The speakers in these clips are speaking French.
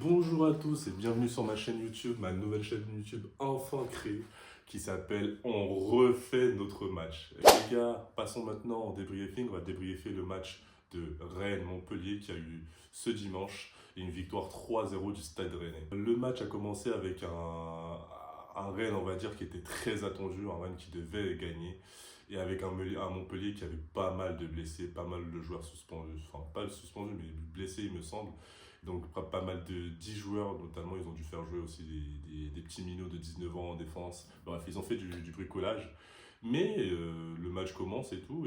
Bonjour à tous et bienvenue sur ma chaîne YouTube, ma nouvelle chaîne YouTube enfin créée qui s'appelle On refait notre match. Les gars, passons maintenant au débriefing. On va débriefer le match de Rennes-Montpellier qui a eu ce dimanche et une victoire 3-0 du Stade Rennais. Le match a commencé avec un Rennes, on va dire, qui était très attendu, un Rennes qui devait gagner et avec un Montpellier qui avait pas mal de blessés, pas mal de joueurs suspendus, enfin pas suspendus mais blessés il me semble. Donc pas mal de 10 joueurs, notamment ils ont dû faire jouer aussi des petits minots de 19 ans en défense. Bref, ils ont fait du bricolage. Mais le match commence et tout.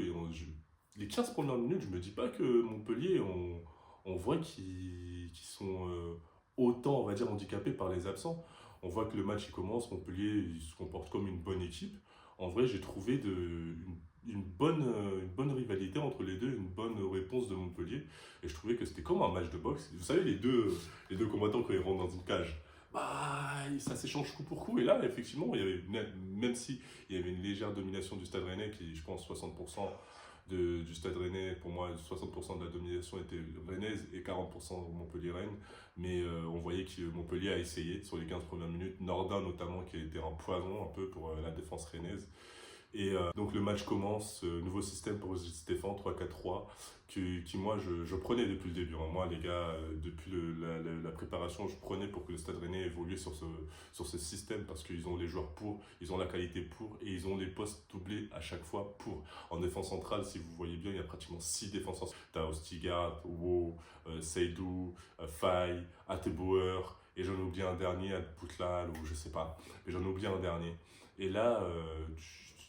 Les 15 premières minutes, je me dis pas que Montpellier, on voit qu'ils sont autant, on va dire, handicapés par les absents. On voit que le match il commence, Montpellier il se comporte comme une bonne équipe. En vrai, j'ai trouvé une bonne rivalité entre les deux, une bonne réponse de Montpellier. Et je trouvais que c'était comme un match de boxe. Vous savez, les deux combattants, quand ils rentrent dans une cage, bah, ça s'échange coup pour coup. Et là, effectivement, il y avait, même si il y avait une légère domination du Stade Rennais, qui, je pense, 60% du Stade Rennais, pour moi, 60% de la domination était rennaise et 40% Montpellier-Rennes. Mais on voyait que Montpellier a essayé sur les 15 premières minutes. Nordin, notamment, qui a été un poison un peu pour la défense rennaise. Et donc le match commence, nouveau système pour Stéphane, 3-4-3, qui moi je prenais depuis le début. Hein. Moi les gars, depuis la préparation, je prenais pour que le Stade Rennais évolue sur ce système parce qu'ils ont les joueurs pour, ils ont la qualité pour et ils ont les postes doublés à chaque fois pour. En défense centrale, si vous voyez bien, il y a pratiquement 6 défenseurs. T'as Ostigard, Wo, Seydou, Faye, Attebauer, et j'en oublie un dernier, Boutlal, ou je sais pas, mais j'en oublie un dernier. Et là,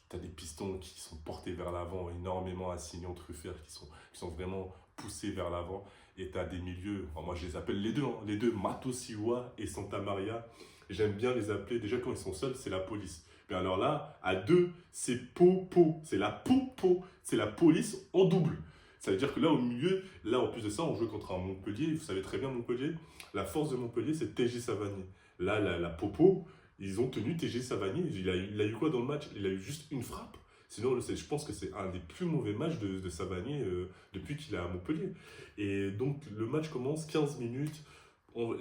tu as des pistons qui sont portés vers l'avant, énormément assignés, Truffert, qui sont vraiment poussés vers l'avant. Et tu as des milieux, enfin, moi je les appelle les deux, Matosiwa et Santa Maria. J'aime bien les appeler, déjà quand ils sont seuls, c'est la police. Mais alors là, à deux, c'est Popo, c'est la Popo, c'est la police en double. Ça veut dire que là, au milieu, là, en plus de ça, on joue contre un Montpellier. Vous savez très bien, Montpellier, la force de Montpellier, c'est TJ Savani. Là, la Popo, ils ont tenu TG Savani. Il a eu quoi dans le match? Il a eu juste une frappe. Sinon, je pense que c'est un des plus mauvais matchs de Savani depuis qu'il est à Montpellier. Et donc, le match commence 15 minutes.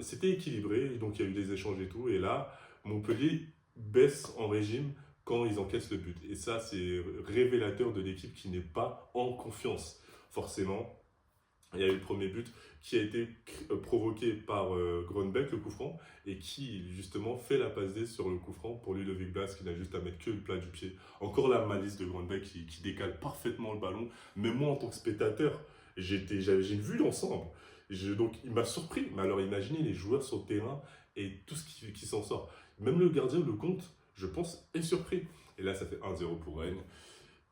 C'était équilibré, donc il y a eu des échanges et tout. Et là, Montpellier baisse en régime quand ils encaissent le but. Et ça, c'est révélateur de l'équipe qui n'est pas en confiance, forcément. Il y a eu le premier but qui a été provoqué par Grönbeck, le coup franc, et qui justement fait la passe D sur le coup franc pour Ludovic Blas, qui n'a juste à mettre que le plat du pied. Encore la malice de Grönbeck qui décale parfaitement le ballon. Mais moi, en tant que spectateur, j'ai une vue d'ensemble. Donc il m'a surpris. Mais alors imaginez les joueurs sur le terrain et tout ce qui s'en sort. Même le gardien, le compte, je pense, est surpris. Et là, ça fait 1-0 pour Rennes.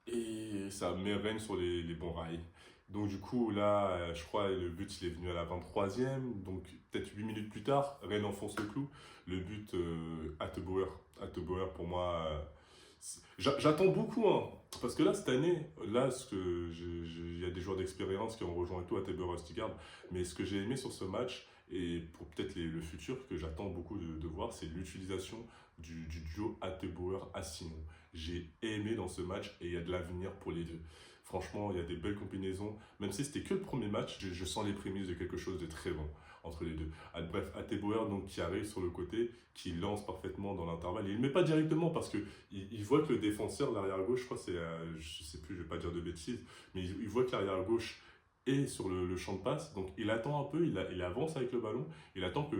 Et ça met Rennes sur les bons rails. Donc du coup, là, je crois le but il est venu à la 23e. Donc peut-être 8 minutes plus tard, Rennes enfonce le clou. Le but Attebauer. Attebauer, pour moi, j'attends beaucoup. Hein, parce que là, cette année, là, il y a des joueurs d'expérience qui ont rejoint et tout, Attebauer, Stigard. Mais ce que j'ai aimé sur ce match, et pour peut-être le futur que j'attends beaucoup de voir, c'est l'utilisation du duo Attebauer-Assignon. J'ai aimé dans ce match et il y a de l'avenir pour les deux. Franchement, il y a des belles combinaisons. Même si c'était que le premier match, je sens les prémices de quelque chose de très bon entre les deux. Bref, Attebauer donc qui arrive sur le côté, qui lance parfaitement dans l'intervalle. Il ne le met pas directement parce que il voit que le défenseur, l'arrière gauche, je crois c'est, je sais plus, je vais pas dire de bêtises, mais il voit que l'arrière gauche est sur le champ de passe, donc il attend un peu, il avance avec le ballon, il attend que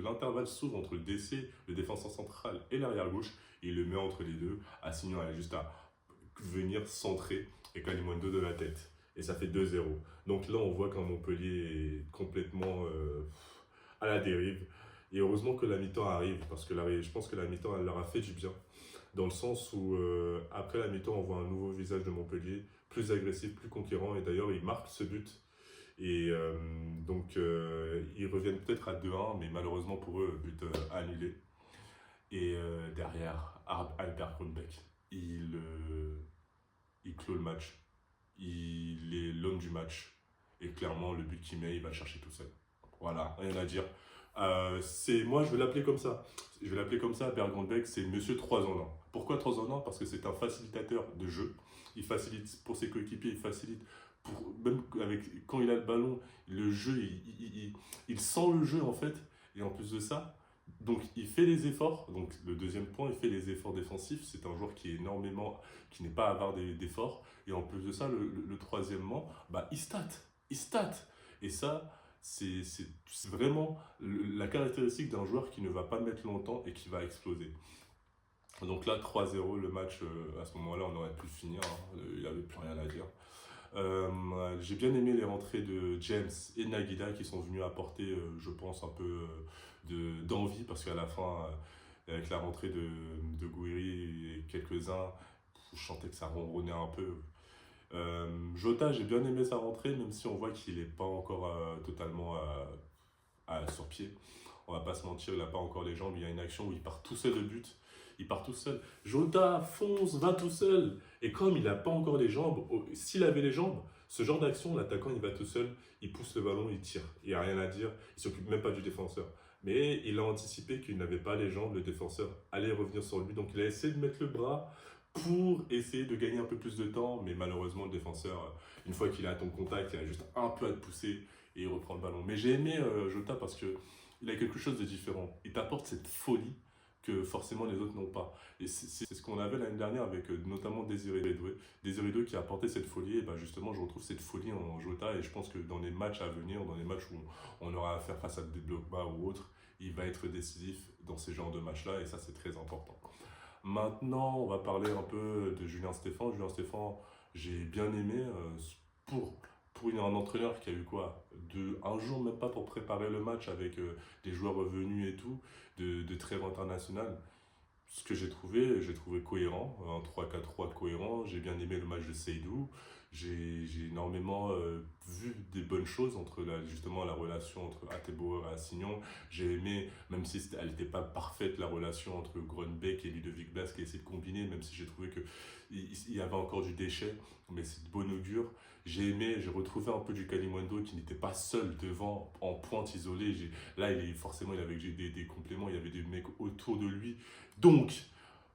l'intervalle s'ouvre entre le DC, le défenseur central et l'arrière gauche, et il le met entre les deux. Assignon a juste à venir centrer et Kalimundo de la tête. Et ça fait 2-0. Donc là, on voit qu'un Montpellier est complètement à la dérive. Et heureusement que la mi-temps arrive, parce que je pense que la mi-temps, elle leur a fait du bien. Dans le sens où, après la mi-temps, on voit un nouveau visage de Montpellier, plus agressif, plus conquérant. Et d'ailleurs, ils marquent ce but. Et donc, ils reviennent peut-être à 2-1, mais malheureusement pour eux, but annulé. Et derrière, Albert Grunbeck, il clôt le match. Il est l'homme du match. Et clairement, le but qu'il met, il va le chercher tout seul. Voilà, rien à dire. Moi, je vais l'appeler comme ça. Je vais l'appeler comme ça, Bergondbeck, c'est Monsieur 3 en 1. Pourquoi 3 en 1? Parce que c'est un facilitateur de jeu. Il facilite pour ses coéquipiers, il facilite même quand il a le ballon, le jeu, il sent le jeu en fait. Et en plus de ça, donc il fait les efforts. Donc le deuxième point, il fait les efforts défensifs. C'est un joueur qui n'est pas avare d'efforts. Et en plus de ça, le troisièmement, bah, il stat. Il stat. Et ça, c'est vraiment la caractéristique d'un joueur qui ne va pas mettre longtemps et qui va exploser. Donc là, 3-0, le match, à ce moment-là, on aurait pu le finir. Hein. Il n'avait plus rien à dire. J'ai bien aimé les rentrées de James et Nagida qui sont venus apporter, je pense, un peu d'envie parce qu'à la fin, avec la rentrée de Gouiri et quelques-uns, je sentais que ça ronronnait un peu. Jota, j'ai bien aimé sa rentrée, même si on voit qu'il n'est pas encore totalement sur pied. On va pas se mentir, il n'a pas encore les jambes. Il y a une action où il part tout seul de but. Il part tout seul. Jota, fonce, va tout seul. Et comme il n'a pas encore les jambes, s'il avait les jambes, ce genre d'action, l'attaquant, il va tout seul, il pousse le ballon, il tire. Il n'y a rien à dire, il ne s'occupe même pas du défenseur. Mais il a anticipé qu'il n'avait pas les jambes, le défenseur allait revenir sur lui. Donc il a essayé de mettre le bras pour essayer de gagner un peu plus de temps. Mais malheureusement, le défenseur, une fois qu'il est à ton contact, il a juste un peu à te pousser et il reprend le ballon. Mais j'ai aimé Jota parce que il a quelque chose de différent. Il t'apporte cette folie que forcément les autres n'ont pas. Et c'est ce qu'on avait l'année dernière avec notamment Désiré Doué. Désiré Doué qui a apporté cette folie, et ben justement je retrouve cette folie en Jota et je pense que dans les matchs à venir, dans les matchs où on aura à faire face à des blocs bas ou autres, il va être décisif dans ces genres de matchs-là et ça c'est très important. Maintenant, on va parler un peu de Julien Stéphan. Julien Stéphan, j'ai bien aimé pour, pour un entraîneur qui a eu quoi un jour, même pas pour préparer le match avec des joueurs revenus et tout, de trêve internationale. Ce que j'ai trouvé cohérent, un 3-4-3 cohérent. J'ai bien aimé le match de Seydou. J'ai énormément vu des bonnes choses entre justement la relation entre Atebauer et Assignon. J'ai aimé, même si elle n'était pas parfaite, la relation entre Grönbeck et Ludovic Blas qui a essayé de combiner, même si j'ai trouvé qu'il y avait encore du déchet, mais c'est de bon augure. J'ai retrouvé un peu du Kalimundo qui n'était pas seul devant, en pointe isolée. Là, forcément, il avait des compléments, il y avait des mecs autour de lui. Donc,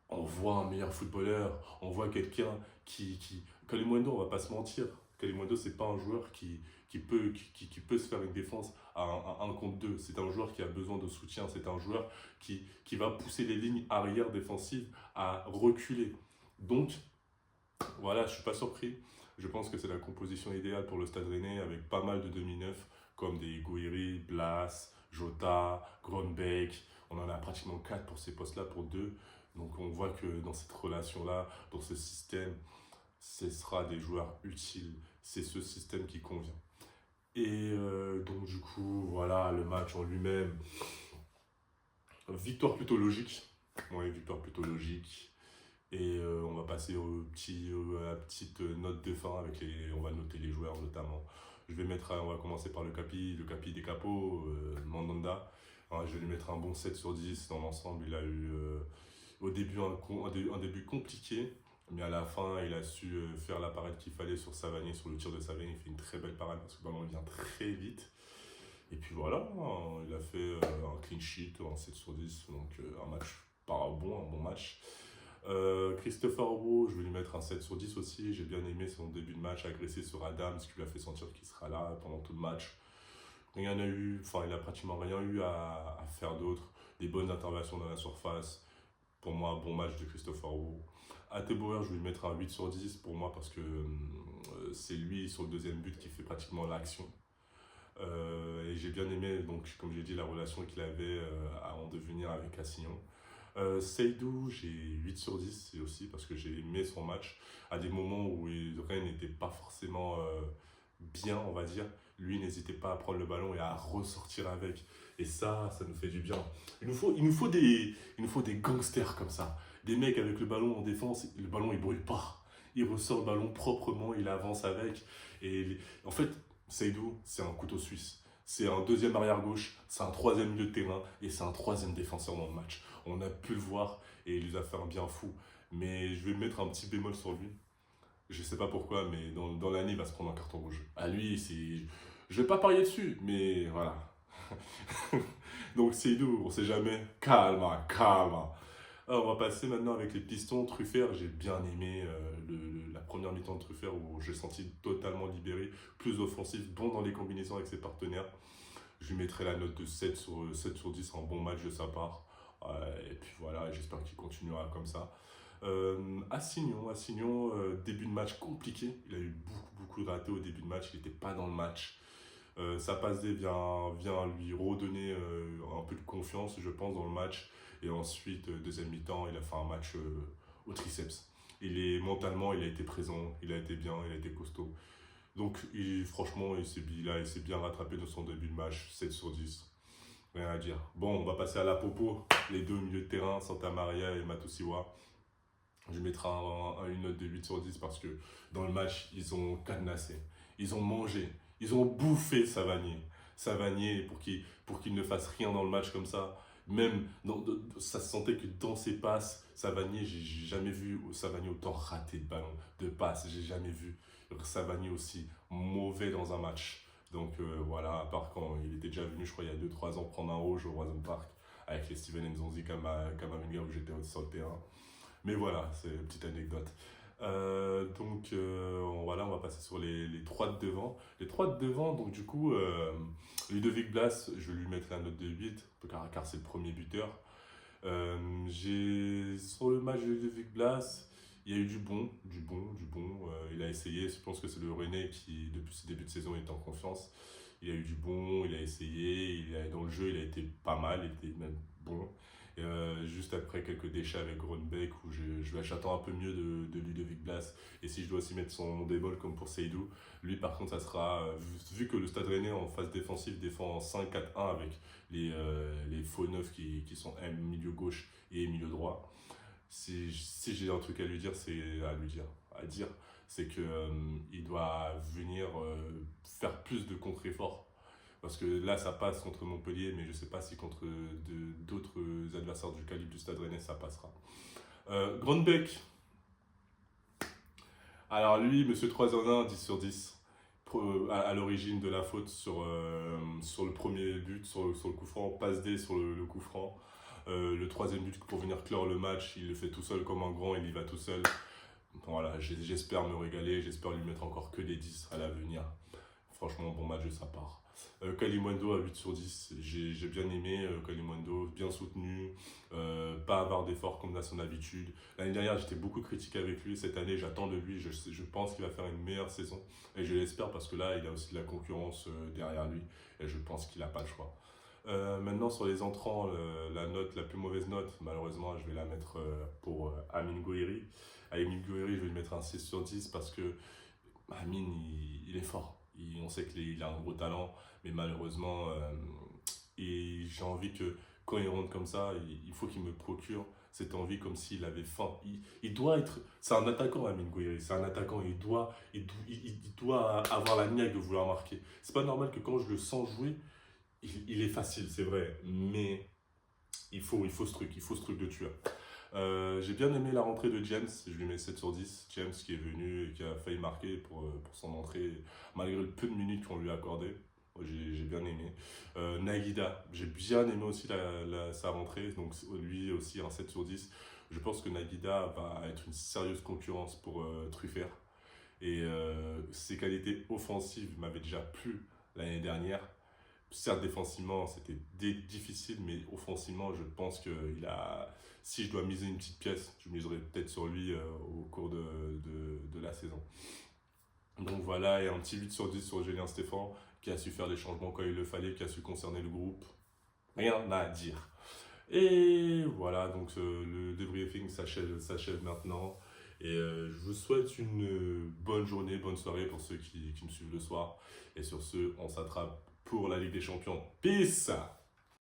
on voit un meilleur footballeur, on voit quelqu'un Kalimundo, on va pas se mentir, Kalimundo, c'est pas un joueur qui peut se faire une défense à 1 contre 2. C'est un joueur qui a besoin de soutien, c'est un joueur qui va pousser les lignes arrière défensives à reculer. Donc, voilà, je suis pas surpris. Je pense que c'est la composition idéale pour le Stade Rennais avec pas mal de demi-neufs comme des Gouiri, Blas, Jota, Grönbeck. On en a pratiquement 4 pour ces postes-là, pour 2. Donc on voit que dans cette relation-là, dans ce système, ce sera des joueurs utiles. C'est ce système qui convient. Et donc du coup, voilà, le match en lui-même. Victoire plutôt logique. Oui, victoire plutôt logique. Et on va passer à la petite note de fin on va noter les joueurs notamment. On va commencer par le capi des capots, Mandanda. Alors, je vais lui mettre un bon 7 sur 10 dans l'ensemble. Il a eu au début un début compliqué, mais à la fin il a su faire la parade qu'il fallait sur Savanier, sur le tir de Savanier. Il fait une très belle parade parce que le ballon vient très vite. Et puis voilà, il a fait un clean sheet, un 7 sur 10, donc un match pas bon, un bon match. Christopher Rowe, je vais lui mettre un 7 sur 10 aussi. J'ai bien aimé son début de match agressé sur Adams, qui lui a fait sentir qu'il sera là pendant tout le match. Il n'a pratiquement rien eu à faire d'autre. Des bonnes interventions dans la surface. Pour moi, bon match de Christopher Rowe. Atebauer, je vais lui mettre un 8 sur 10 pour moi parce que c'est lui sur le deuxième but qui fait pratiquement l'action. Et j'ai bien aimé, donc, comme j'ai dit, la relation qu'il avait à en devenir avec Assignon. Seydou, j'ai 8 sur 10 aussi parce que j'ai aimé son match. À des moments où Rennes n'était pas forcément bien, on va dire, lui n'hésitait pas à prendre le ballon et à ressortir avec. Et ça nous fait du bien. Il nous faut des gangsters comme ça. Des mecs avec le ballon en défense, le ballon il brûle pas. Il ressort le ballon proprement, il avance avec. Et en fait, Seydou, c'est un couteau suisse. C'est un deuxième arrière-gauche, c'est un troisième milieu de terrain et c'est un troisième défenseur dans le match. On a pu le voir et il nous a fait un bien fou. Mais je vais mettre un petit bémol sur lui. Je sais pas pourquoi, mais dans l'année, il va se prendre un carton rouge. À lui, je vais pas parier dessus, mais voilà. Donc Seydou, on sait jamais. Calma, calma. Alors, on va passer maintenant avec les pistons. Truffert, j'ai bien aimé la première mi-temps de Truffert où j'ai senti totalement libéré, plus offensif, bon dans les combinaisons avec ses partenaires. Je lui mettrai la note de 7 sur 10, un bon match de sa part. Et puis voilà, j'espère qu'il continuera comme ça. Assignon, début de match compliqué. Il a eu beaucoup de ratés au début de match. Il n'était pas dans le match. Sa passe D vient lui redonner un peu de confiance, je pense, dans le match. Et ensuite, deuxième mi-temps, il a fait un match au triceps. Mentalement, il a été présent, il a été bien, il a été costaud. Donc, franchement, il s'est bien rattrapé dans son début de match, 7 sur 10. Rien à dire. Bon, on va passer à la popo. Les deux milieux de terrain, Santa Maria et Matosiwa. Je mettrai une note de 8 sur 10 parce que dans le match, ils ont cadenassé. Ils ont mangé. Ils ont bouffé Savanier pour qu'il ne fasse rien dans le match comme ça. Même, ça se sentait que dans ses passes, Savanier, j'ai jamais vu Savanier autant rater de ballon, de passes. J'ai jamais vu Savanier aussi mauvais dans un match. Donc voilà, à part quand il était déjà venu, je crois, il y a 2-3 ans, prendre un rouge au Roison Park avec les Steven Nzonzi Kamavinga où j'étais sur le terrain. Mais voilà, c'est une petite anecdote. Voilà, on va passer sur les trois de devant. Les trois de devant, donc du coup, Ludovic Blas, je vais lui mettre la note de 8, car c'est le premier buteur. Sur le match de Ludovic Blas, il y a eu du bon. Il a essayé, je pense que c'est le René qui, depuis ce début de saison, est en confiance. Il a eu du bon, il a essayé, dans le jeu, il a été pas mal, il était même bon. Juste après quelques déchets avec Grönbeck où j'attends un peu mieux de Ludovic Blas, et si je dois aussi mettre son débol comme pour Seydou, lui par contre ça sera, vu que le Stade Rennais en phase défensive défend en 5-4-1 avec les faux neufs qui sont milieu gauche et milieu droit, si j'ai un truc à lui dire, c'est que il doit venir faire plus de contre-efforts. Parce que là, ça passe contre Montpellier, mais je ne sais pas si contre d'autres adversaires du calibre du Stade Rennais, ça passera. Grönbeck. Alors lui, monsieur 3-1, 10 sur 10. À l'origine de la faute sur le premier but, sur le coup franc, passe D sur le coup franc. Le troisième but, pour venir clore le match, il le fait tout seul comme un grand, il y va tout seul. Voilà, j'espère me régaler, j'espère lui mettre encore que des 10 à l'avenir. Franchement, bon match de sa part. Kalimundo à 8 sur 10, j'ai bien aimé Kalimundo, bien soutenu, pas avoir d'efforts comme à son habitude. L'année dernière, j'étais beaucoup critiqué avec lui. Cette année, j'attends de lui. Je pense qu'il va faire une meilleure saison. Et je l'espère parce que là, il a aussi de la concurrence derrière lui. Et je pense qu'il n'a pas le choix. Maintenant, sur les entrants, la plus mauvaise note, malheureusement, je vais la mettre pour Amin Gouiri. Amin Gouiri, je vais lui mettre un 6 sur 10 parce que Amin, il est fort. On sait qu'il a un gros talent, mais malheureusement, et j'ai envie que quand il rentre comme ça, il faut qu'il me procure cette envie comme s'il avait faim. Il doit être. C'est un attaquant, Amin Gouiri. C'est un attaquant. Il doit avoir la niaque de vouloir marquer. C'est pas normal que quand je le sens jouer, il est facile, c'est vrai, mais il faut ce truc de tueur. J'ai bien aimé la rentrée de James, je lui mets 7 sur 10. James qui est venu et qui a failli marquer pour son entrée, malgré le peu de minutes qu'on lui a accordé. J'ai bien aimé. Nagida, j'ai bien aimé aussi sa rentrée, donc lui aussi un 7 sur 10. Je pense que Nagida va être une sérieuse concurrence pour Truffert. Et ses qualités offensives m'avaient déjà plu l'année dernière. Certes, défensivement, c'était difficile, mais offensivement, je pense qu'il a. Si je dois miser une petite pièce, je miserai peut-être sur lui au cours de la saison. Donc voilà, et un petit 8 sur 10 sur Julien Stéphan, qui a su faire les changements quand il le fallait, qui a su concerner le groupe. Rien à dire. Et voilà, donc le debriefing s'achève maintenant. Et je vous souhaite une bonne journée, bonne soirée pour ceux qui me suivent le soir. Et sur ce, on s'attrape pour la Ligue des Champions. Peace!